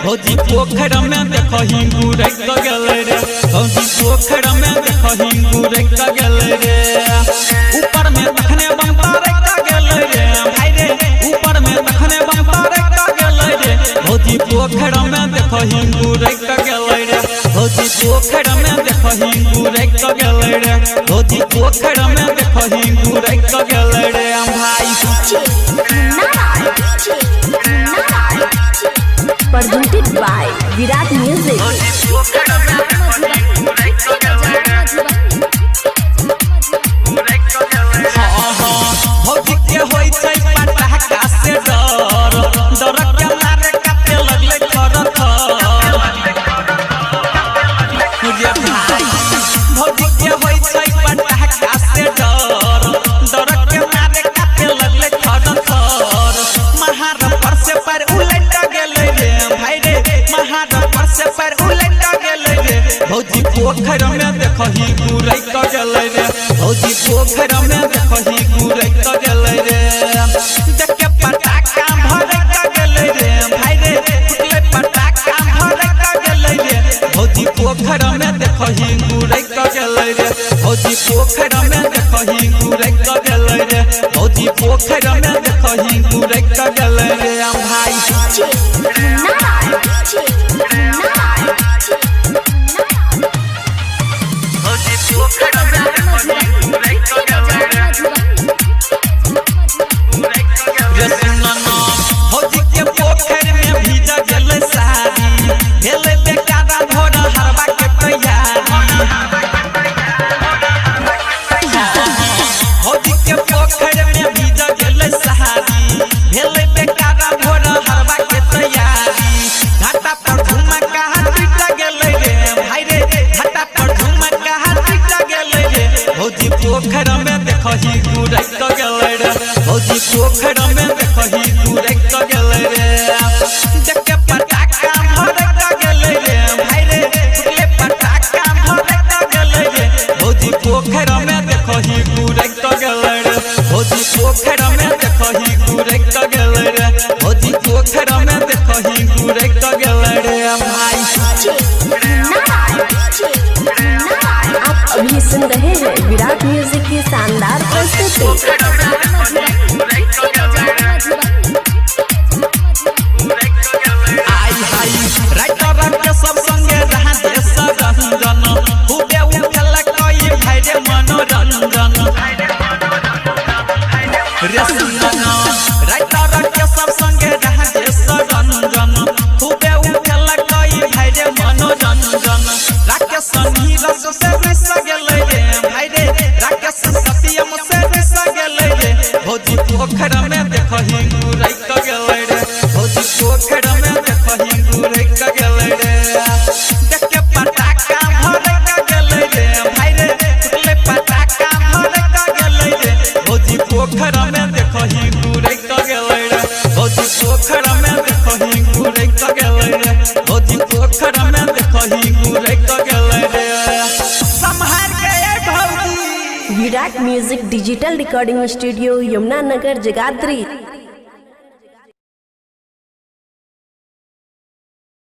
भौजी पोखर में देखो हिंगू रख गेले रे भौजी पोखर में देखो हिंगू रख गेले रे ऊपर में तखने बनता रख गेले रे भाई रे ऊपर में तखने बनता रख गेले रे भौजी पोखर में देखो हिंगू रख गेले रे भौजी पोखर में देखो हिंगू रख गेले रे भौजी पोखर में देखो हिंगू रख गेले रे भाई presented by Virat Music। भौजी के होई छै पटाखा से डर डर के मारे काटे लगले खर मुझे भाई भौजी के होई छै पटाखा से डर डर के मारे काटे लगले खर महार पर से पर उलट गेले रे भाई रे महार पर से पर उलट गेले रे भौजी पोखर में देखो ही गुरई क गेले रे भौजी पोखर में देखो ही गुरई क गेले रे देख के पटाखा भर क गेले रे भाई रे फुटले पटाखा भर क गेले रे भौजी पोखर में देखो ही गुरई क गेले रे भौजी पोखर में देखो ही गुरई क गेले रे भौजी पोखर में देखो ही गुरई क गेले रे भाई भौजी के पोखर में भीज गेल सारी भेले बेकारा भोर हरबा के तैयारी भौजी के पोखर में भीज गेल सारी भेले बेकारा भोर हरबा के तैयारी घाटा पर झुमका टूट गेले रे भाई रे घाटा पर झुमका टूट गेले रे भौजी पोखर में देखो ही गुरई क गेले रे भौजी पोखर में देखो ही गुरई क गेले रे देख के पटाखा भर क गेले रे भाई रे फुटले पटाखा भर क गेले रे भौजी पोखर में देखो ही गुरई क गेले रे भौजी पोखर में देखो ही गुरई क गेले रे भौजी पोखर में देखो ही गुरई क गेले रे भाई आप अभी सुन रहे हैं विराट म्यूजिक की शानदार प्रस्तुति। आई हाई राइटर के सब संगे रहा देश रंजन खूबे उठल कोई भाई रे मनोरंजन रे सुनना राइटर के सब संगे रहा देश रंजन खूबे उठल कोई भाई रे मनोरंजन राकेश नीरज से विस गेले रे भाई रे राकेश सत्यम से विस गेले रे भौजी पोखर में देखो ही गुरई क गेले रे भौजी पोखर में देखो ही गुरई क गेले रे देख के पटाखा भर क गेले रे भाई रे फुटले पटाखा भर क गेले रे भौजी पोखर में देखो ही गुरई क गेले रे भौजी पोखर में देखो ही गुरई क गेले रे भौजी पोखर में देखो ही गुरई क गेले रे संभाल के भौजी। Virat music digital recording studio Yamuna Nagar Jagadhri.